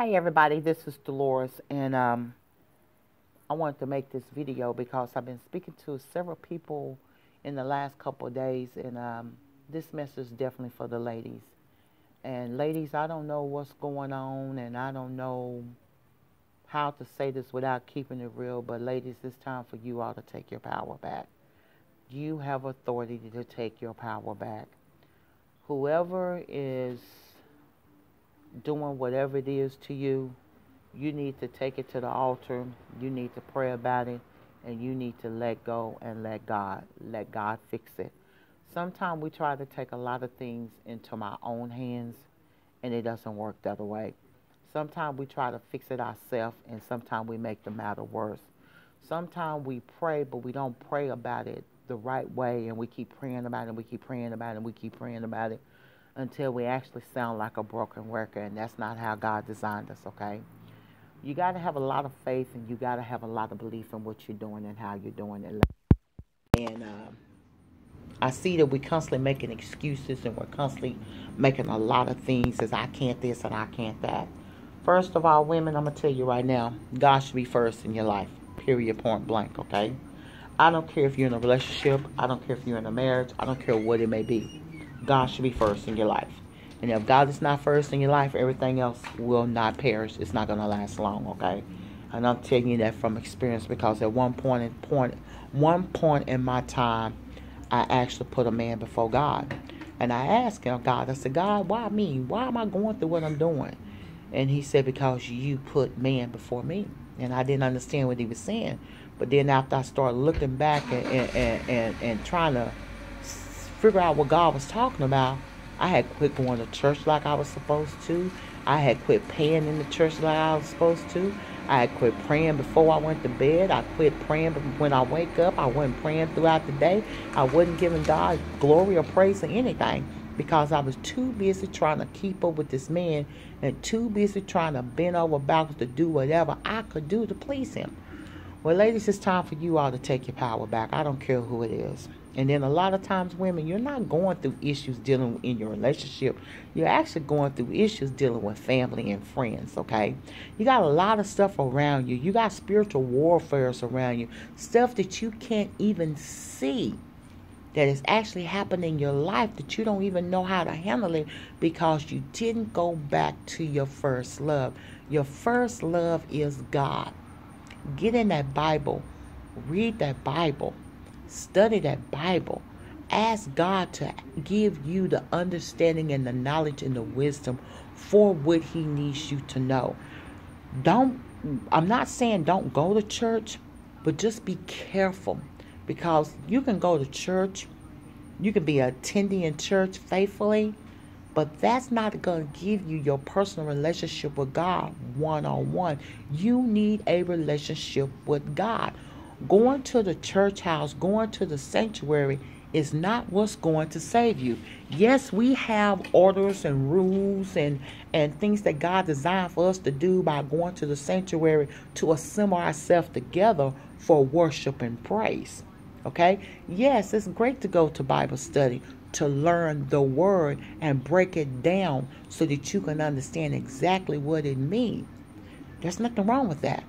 Hey everybody, this is Dolores, and I wanted to make this video because I've been speaking to several people in the last couple of days, and this message is definitely for the ladies. And ladies, I don't know what's going on, and I don't know how to say this without keeping it real, but ladies, it's time for you all to take your power back. You have authority to take your power back. Whoever is doing whatever it is to you, you need to take it to the altar. You need to pray about it, and you need to let go and let God fix it. Sometimes we try to take a lot of things into my own hands, and it doesn't work the other way. Sometimes we try to fix it ourselves, and sometimes we make the matter worse. Sometimes we pray, but we don't pray about it the right way, and we keep praying about it, and we keep praying about it, and we keep praying about it until we actually sound like a broken record, and that's not how God designed us, okay? You got to have a lot of faith, and you got to have a lot of belief in what you're doing and how you're doing it. And I see that we're constantly making excuses, and we're constantly making a lot of things as I can't this and I can't that. First of all, women, I'm going to tell you right now, God should be first in your life, period, point blank, okay? I don't care if you're in a relationship. I don't care if you're in a marriage. I don't care what it may be. God should be first in your life. And if God is not first in your life, everything else will not perish. It's not going to last long, okay? And I'm telling you that from experience, because at one point in my time, I actually put a man before God. And I asked him, God, I said, God, why me? Why am I going through what I'm doing? And he said, because you put man before me. And I didn't understand what he was saying. But then after I started looking back and trying to figure out what God was talking about, I had quit going to church like I was supposed to. I had quit praying in the church like I was supposed to. I had quit praying before I went to bed. I quit praying when I wake up. I wasn't praying throughout the day. I wasn't giving God glory or praise or anything, because I was too busy trying to keep up with this man and too busy trying to bend over backwards to do whatever I could do to please him. Well, ladies, it's time for you all to take your power back. I don't care who it is. And then a lot of times, women, you're not going through issues dealing in your relationship. You're actually going through issues dealing with family and friends, okay? You got a lot of stuff around you. You got spiritual warfare around you. Stuff that you can't even see that is actually happening in your life that you don't even know how to handle it, because you didn't go back to your first love. Your first love is God. Get in that Bible. Read that Bible. Study that Bible. Ask God to give you the understanding and the knowledge and the wisdom for what he needs you to know. I'm not saying don't go to church, but just be careful, because you can go to church, you can be attending in church faithfully, but that's not going to give you your personal relationship with God one-on-one. You need a relationship with God. Going to the church house, going to the sanctuary is not what's going to save you. Yes, we have orders and rules and things that God designed for us to do by going to the sanctuary to assemble ourselves together for worship and praise. Okay? Yes, it's great to go to Bible study to learn the word and break it down so that you can understand exactly what it means. There's nothing wrong with that.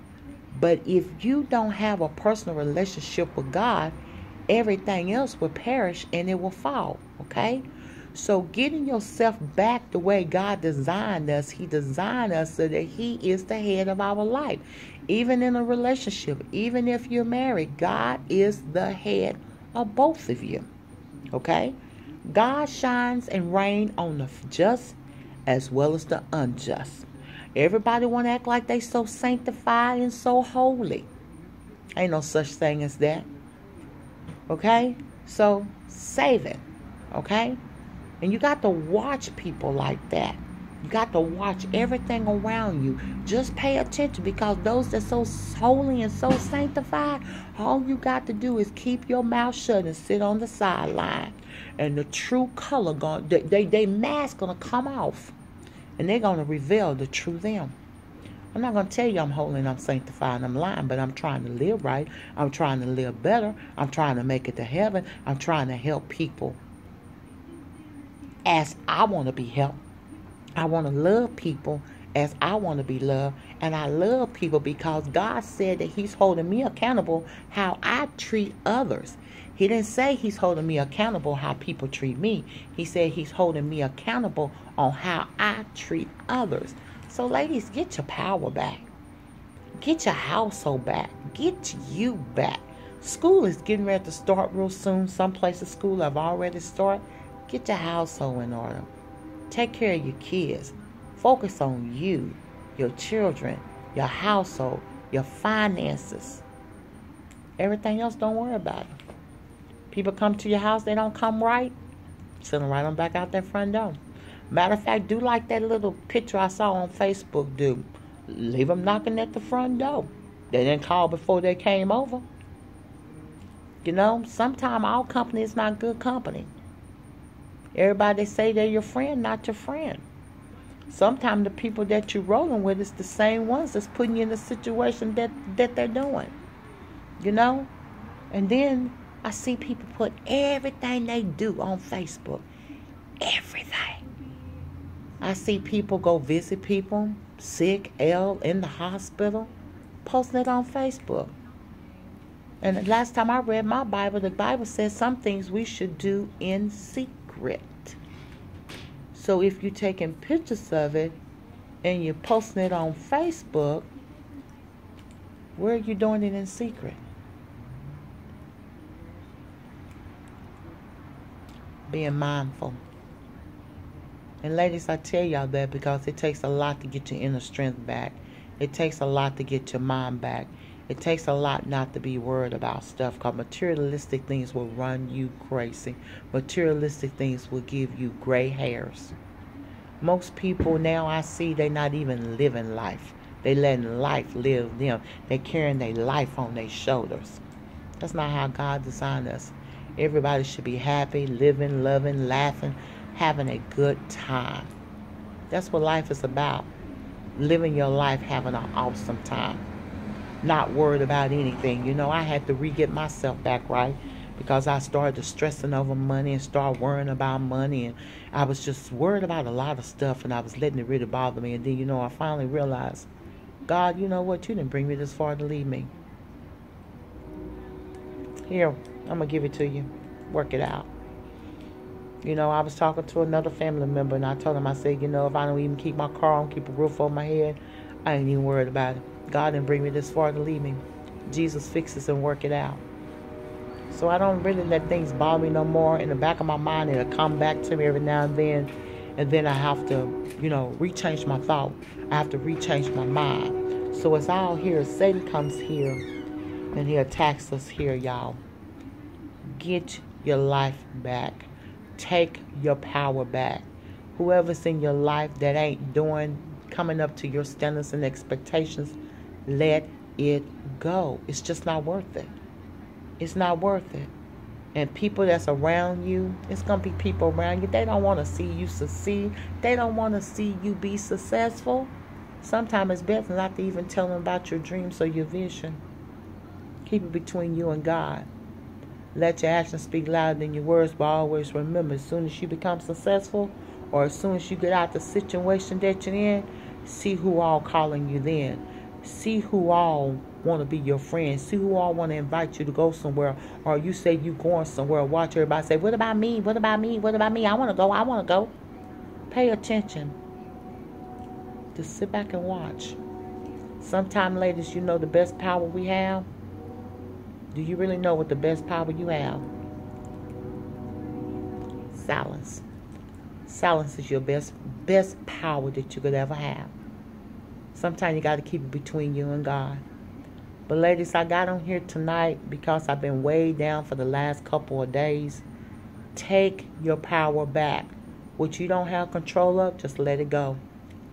But if you don't have a personal relationship with God, everything else will perish and it will fall, okay? So getting yourself back the way God designed us, he designed us so that he is the head of our life. Even in a relationship, even if you're married, God is the head of both of you, okay? God shines and reigns on the just as well as the unjust. Everybody want to act like they so sanctified and so holy. Ain't no such thing as that. Okay? So save it. Okay? And you got to watch people like that. You got to watch everything around you. Just pay attention, because those that so holy and so sanctified, all you got to do is keep your mouth shut and sit on the sideline. And the true color, they mask going to come off. And they're going to reveal the true them. I'm not going to tell you I'm holy and I'm sanctified and I'm lying, but I'm trying to live right. I'm trying to live better. I'm trying to make it to heaven. I'm trying to help people as I want to be helped. I want to love people as I want to be loved. And I love people because God said that he's holding me accountable how I treat others. He didn't say he's holding me accountable how people treat me. He said he's holding me accountable on how I treat others. So ladies, get your power back. Get your household back. Get you back. School is getting ready to start real soon. Some places school have already started. Get your household in order. Take care of your kids. Focus on you, your children, your household, your finances. Everything else, don't worry about it. People come to your house, they don't come right, send them right on back out that front door. Matter of fact, do like that little picture I saw on Facebook do. Leave them knocking at the front door. They didn't call before they came over. You know, sometimes our company is not good company. Everybody say they're your friend, not your friend. Sometimes the people that you're rolling with is the same ones that's putting you in the situation that they're doing. You know? And then I see people put everything they do on Facebook. Everything. I see people go visit people, sick, ill, in the hospital, posting it on Facebook. And the last time I read my Bible, the Bible says some things we should do in secret. So if you're taking pictures of it and you're posting it on Facebook, where are you doing it in secret? Being mindful. And ladies, I tell y'all that because it takes a lot to get your inner strength back. It takes a lot to get your mind back. It takes a lot not to be worried about stuff, because materialistic things will run you crazy. Materialistic things will give you gray hairs. Most people now I see, they're not even living life. They letting life live them. They carrying their life on their shoulders. That's not how God designed us. Everybody should be happy, living, loving, laughing, having a good time. That's what life is about. Living your life, having an awesome time. Not worried about anything. You know, I had to re-get myself back right because I started stressing over money and started worrying about money. And I was just worried about a lot of stuff, and I was letting it really bother me. And then, you know, I finally realized, God, you know what? You didn't bring me this far to leave me. Here, I'm going to give it to you. Work it out. You know, I was talking to another family member, and I told him, I said, you know, if I don't even keep my car on, keep a roof over my head, I ain't even worried about it. God didn't bring me this far to leave me. Jesus fixes and work it out. So I don't really let things bother me no more. In the back of my mind, it'll come back to me every now and then I have to, you know, rechange my thought. I have to rechange my mind. So it's all here. Satan comes here, and he attacks us here, y'all. Get your life back. Take your power back. Whoever's in your life that ain't coming up to your standards and expectations, let it go. It's just not worth it. It's not worth it. And people that's around you, it's going to be people around you, they don't want to see you succeed. They don't want to see you be successful. Sometimes it's better not to even tell them about your dreams or your vision. Keep it between you and God. Let your actions speak louder than your words, but always remember, as soon as you become successful, or as soon as you get out the situation that you're in, see who all calling you then. See who all want to be your friends. See who all want to invite you to go somewhere. Or you say you going somewhere. Watch everybody say, what about me? What about me? What about me? I want to go. I want to go. Pay attention. Just sit back and watch. Sometimes, ladies, you know the best power we have? Do you really know what the best power you have? Silence. Silence is your best power that you could ever have. Sometimes you got to keep it between you and God. But ladies, I got on here tonight because I've been way down for the last couple of days. Take your power back. What you don't have control of, just let it go.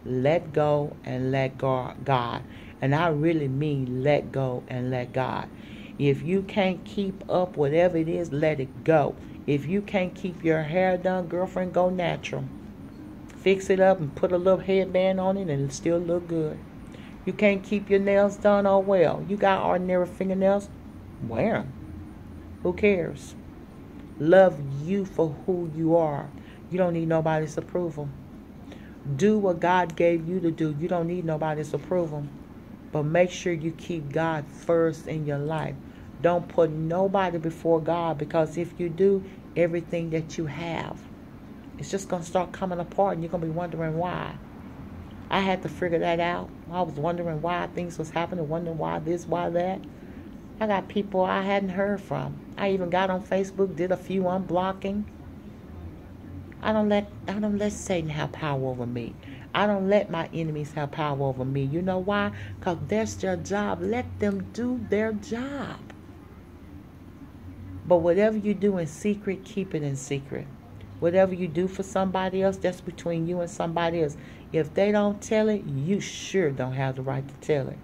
Let go and let God. And I really mean let go and let God. If you can't keep up whatever it is, let it go. If you can't keep your hair done, girlfriend, go natural. Fix it up and put a little headband on it and it'll still look good. You can't keep your nails done, oh well. You got ordinary fingernails, wear them. Who cares? Love you for who you are. You don't need nobody's approval. Do what God gave you to do. You don't need nobody's approval. But make sure you keep God first in your life. Don't put nobody before God, because if you do, everything that you have, it's just going to start coming apart, and you're going to be wondering why. I had to figure that out. I was wondering why things was happening, wondering why this, why that. I got people I hadn't heard from. I even got on Facebook, did a few unblocking. I don't let Satan have power over me. I don't let my enemies have power over me. You know why? Because that's their job. Let them do their job. But whatever you do in secret, keep it in secret. Whatever you do for somebody else, that's between you and somebody else. If they don't tell it, you sure don't have the right to tell it.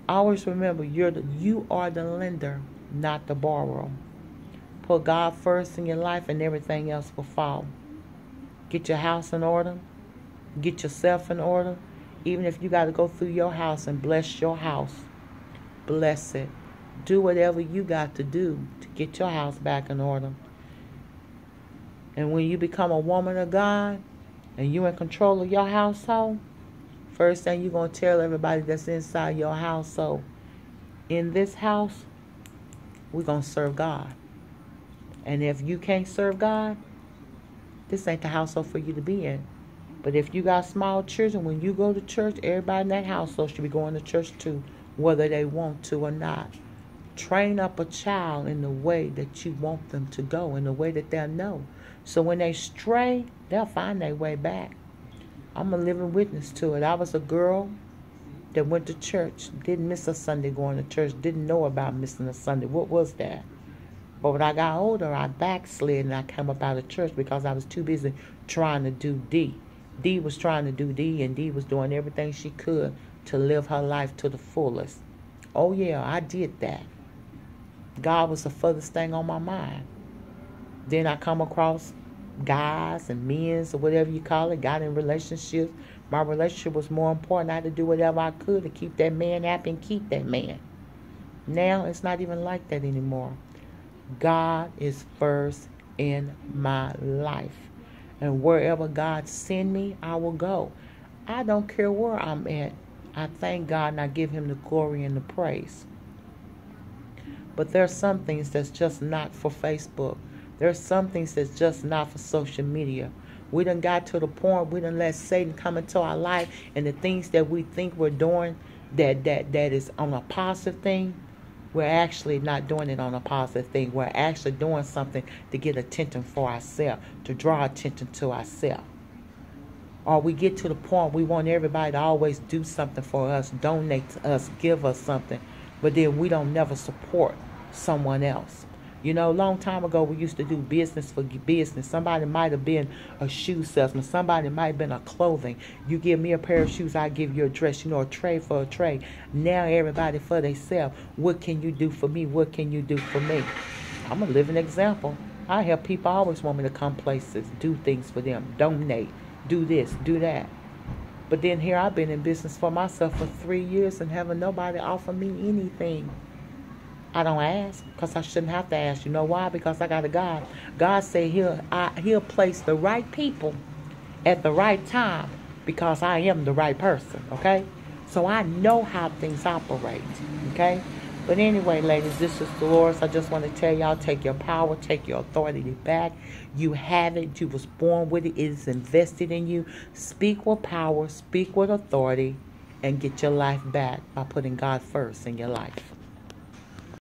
Always remember, you are the lender, not the borrower. Put God first in your life and everything else will follow. Get your house in order. Get yourself in order. Even if you got to go through your house and bless your house, bless it. Do whatever you got to do to get your house back in order. And when you become a woman of God and you're in control of your household, first thing you're going to tell everybody that's inside your household, in this house, we're going to serve God. And if you can't serve God, this ain't the household for you to be in. But if you got small children, when you go to church, everybody in that household should be going to church too, whether they want to or not. Train up a child in the way that you want them to go, in the way that they'll know. So when they stray, they'll find their way back. I'm a living witness to it. I was a girl that went to church, didn't miss a Sunday going to church, didn't know about missing a Sunday. What was that? But when I got older, I backslid and I came up out of church because I was too busy trying to do D. D was trying to do D, and D was doing everything she could to live her life to the fullest. Oh yeah, I did that. God was the furthest thing on my mind. Then I come across guys and men, or whatever you call it, got in relationships. My relationship was more important. I had to do whatever I could to keep that man happy and keep that man. Now it's not even like that anymore. God is first in my life. And wherever God send me, I will go. I don't care where I'm at. I thank God and I give him the glory and the praise. But there's some things that's just not for Facebook. There's some things that's just not for social media. We done got to the point, we done let Satan come into our life, and the things that we think we're doing that is on a positive thing, we're actually not doing it on a positive thing. We're actually doing something to get attention for ourselves, to draw attention to ourselves. Or we get to the point we want everybody to always do something for us, donate to us, give us something, but then we don't never support someone else. You know, a long time ago, we used to do business for business. Somebody might have been a shoe salesman. Somebody might have been a clothing. You give me a pair of shoes, I give you a dress. You know, a trade for a trade. Now everybody for themselves. What can you do for me? What can you do for me? I'm a living example. I have people always want me to come places, do things for them, donate, do this, do that. But then here I've been in business for myself for 3 years and haven't nobody offer me anything. I don't ask because I shouldn't have to ask. You know why? Because I got a God. God said he'll place the right people at the right time because I am the right person, okay? So I know how things operate, okay? But anyway, ladies, this is Dolores. I just want to tell y'all, take your power, take your authority back. You have it. You was born with it. It is invested in you. Speak with power, speak with authority, and get your life back by putting God first in your life.